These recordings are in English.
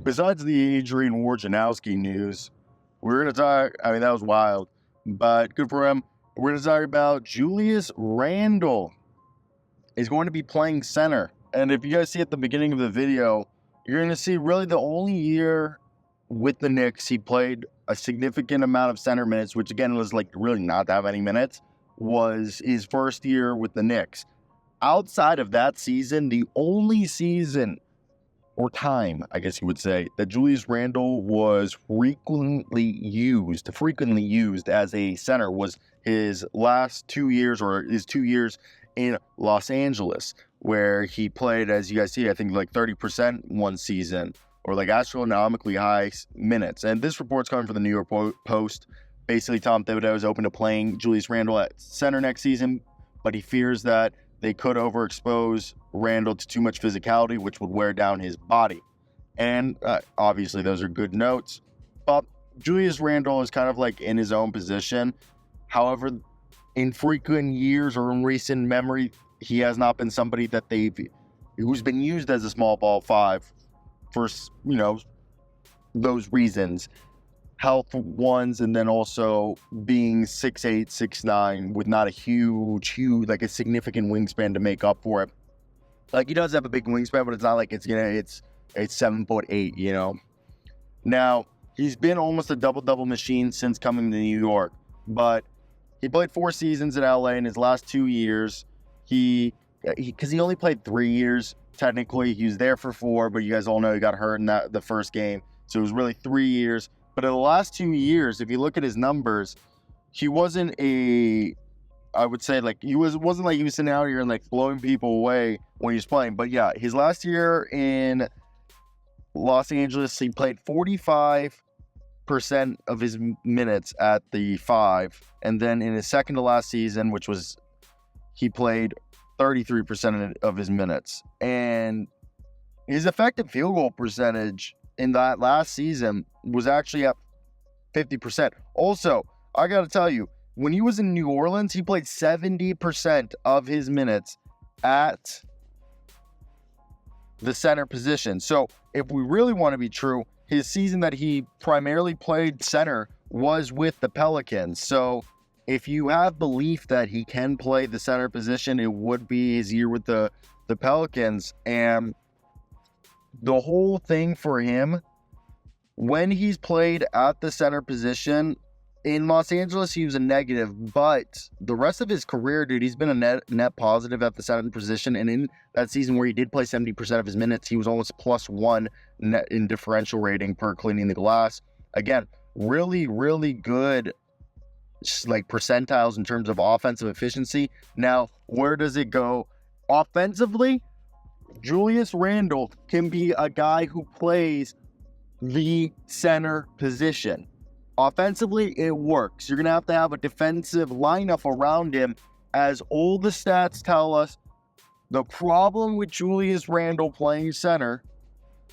besides the Adrian Wojnarowski news, we're going to talk, that was wild, but good for him. We're going to talk about Julius Randle is going to be playing center. And if you guys see at the beginning of the video, you're going to see really the only year with the Knicks he played a significant amount of center minutes, which again was like really not that many minutes, was his first year with the Knicks. Outside of that season, the only season or time, I guess you would say, that Julius Randle was frequently used as a center was his last 2 years, or his 2 years in Los Angeles, where he played, as you guys see, I think like 30% one season, or like astronomically high minutes. And this report's coming from the New York Post. Basically, Tom Thibodeau is open to playing Julius Randle at center next season, but he fears that they could overexpose Randle to too much physicality, which would wear down his body. And obviously, those are good notes. But Julius Randle is kind of like in his own position. However, in frequent years or in recent memory, he has not been somebody that who's been used as a small ball five for, those reasons. Health ones, and then also being 6'8", 6'9", with not a huge, like a significant wingspan to make up for it. Like, he does have a big wingspan, but it's not like it's 7'8", Now, he's been almost a double-double machine since coming to New York, but he played 4 seasons in LA in his last 2 years. Because he only played 3 years, technically. He was there for 4, but you guys all know he got hurt in the first game. So it was really 3 years. But in the last 2 years, if you look at his numbers, he wasn't I would say, like, wasn't like he was sitting out here and like blowing people away when he was playing. But yeah, his last year in Los Angeles, he played 45% of his minutes at the 5. And then in his second to last season, which was, he played 33% of his minutes. And his effective field goal percentage in that last season was actually at 50%. Also, I got to tell you, when he was in New Orleans, he played 70% of his minutes at the center position. So if we really want to be true, his season that he primarily played center was with the Pelicans. So if you have belief that he can play the center position, it would be his year with the Pelicans. And the whole thing for him, when he's played at the center position, in Los Angeles, he was a negative, but the rest of his career, dude, he's been a net positive at the center position. And in that season where he did play 70% of his minutes, he was almost +1 net in differential rating per cleaning the glass. Again, really, really good, like, percentiles in terms of offensive efficiency. Now, where does it go offensively? Julius Randle can be a guy who plays the center position. Offensively, it works. You're going to have a defensive lineup around him. As all the stats tell us, the problem with Julius Randle playing center,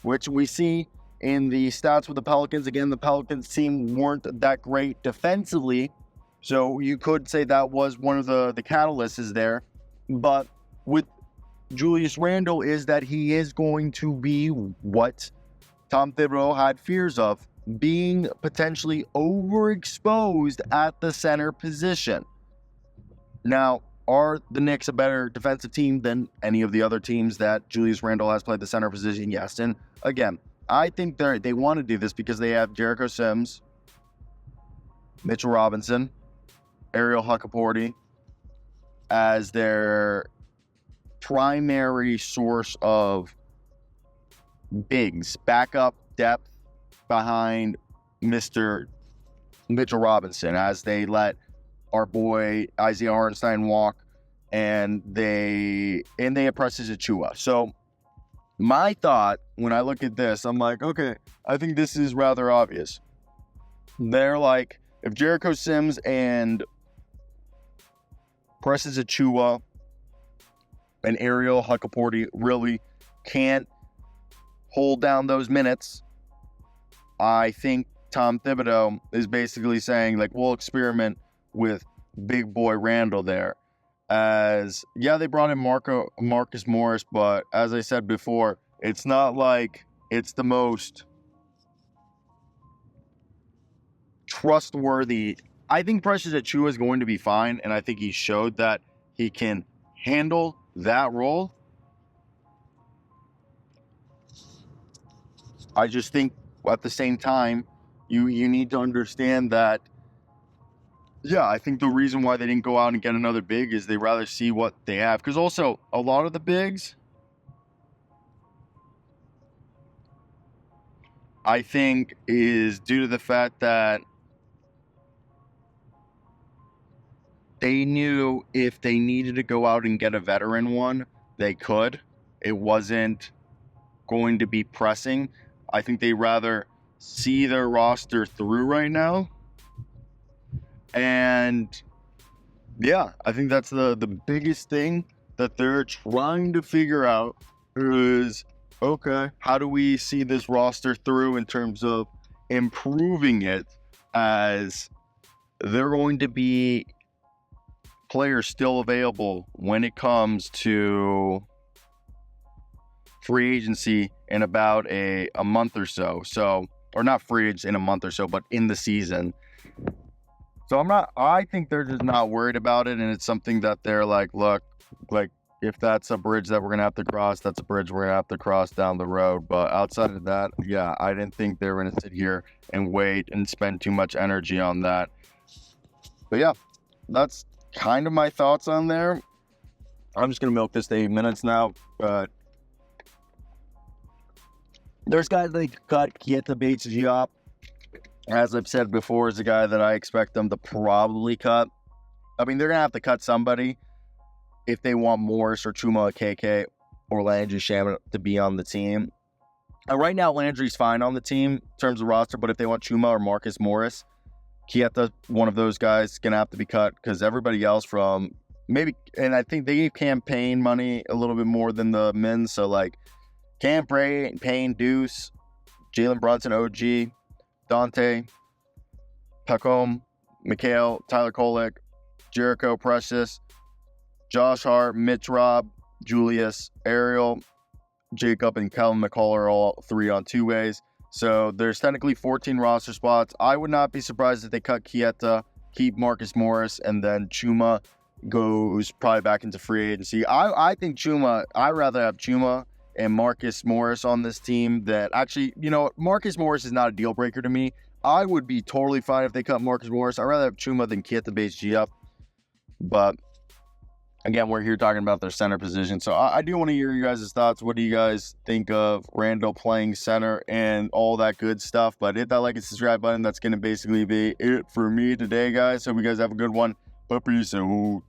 which we see in the stats with the Pelicans, again, the Pelicans team weren't that great defensively, so you could say that was one of the catalysts is there. But with Julius Randle is that he is going to be what Tom Thibodeau had fears of, being potentially overexposed at the center position. Now, are the Knicks a better defensive team than any of the other teams that Julius Randle has played the center position? Yes. And again, I think they want to do this because they have Jericho Sims, Mitchell Robinson, Ariel Huckaporty as their primary source of bigs, backup depth behind Mr. Mitchell Robinson, as they let our boy Isaiah Hartenstein walk, and they have Precious Achiuwa. So my thought when I look at this, I'm like, okay, I think this is rather obvious. They're like, if Jericho Sims and Precious Achiuwa and Ariel Huckaporty really can't hold down those minutes, I think Tom Thibodeau is basically saying, like, we'll experiment with big boy Randle there. As, yeah, they brought in Marcus Morris, but as I said before, it's not like it's the most trustworthy. I think Precious Achiuwa is going to be fine, and I think he showed that he can handle that role. I just think at the same time, you need to understand that, yeah, I think the reason why they didn't go out and get another big is they rather see what they have. Because also, a lot of the bigs, I think, is due to the fact that they knew if they needed to go out and get a veteran one, they could. It wasn't going to be pressing. I think they rather see their roster through right now. And yeah, I think that's the biggest thing that they're trying to figure out is, okay, how do we see this roster through in terms of improving it, as they're going to be players still available when it comes to free agency in about a month or so. Or not free agents in a month or so, but in the season. So I think they're just not worried about it, and it's something that they're like, look, like, if that's a bridge that we're going to have to cross, that's a bridge we're going to have to cross down the road. But outside of that, yeah, I didn't think they were going to sit here and wait and spend too much energy on that. But yeah, that's kind of my thoughts on there. I'm just going to milk this to 8 minutes now, but there's guys like cut Keita Bates-Diop. As I've said before, is a guy that I expect them to probably cut. I mean, they're going to have to cut somebody if they want Morris or Chuma KK or Landry Shaman to be on the team. Right now, Landry's fine on the team in terms of roster, but if they want Chuma or Marcus Morris, Keita, one of those guys, is going to have to be cut, because everybody else from maybe, and I think they gave campaign money a little bit more than the men, so like Cam Payne, Deuce, Jalen Brunson, OG, Dante, Peckham, Mikhail, Tyler Kolek, Jericho Precious, Josh Hart, Mitch Robb, Julius, Ariel, Jacob, and Calvin McCall are all 3 on 2 ways. So there's technically 14 roster spots. I would not be surprised if they cut Keita, keep Marcus Morris, and then Chuma goes probably back into free agency. I think Chuma, I'd rather have Chuma and Marcus Morris on this team. That actually, Marcus Morris is not a deal breaker to me. I would be totally fine if they cut Marcus Morris. I'd rather have Chuma than Keita Bates-Diop. But again, we're here talking about their center position. So I do want to hear you guys' thoughts. What do you guys think of Randle playing center and all that good stuff? But hit that like and subscribe button. That's going to basically be it for me today, guys. Hope you guys have a good one. But peace out.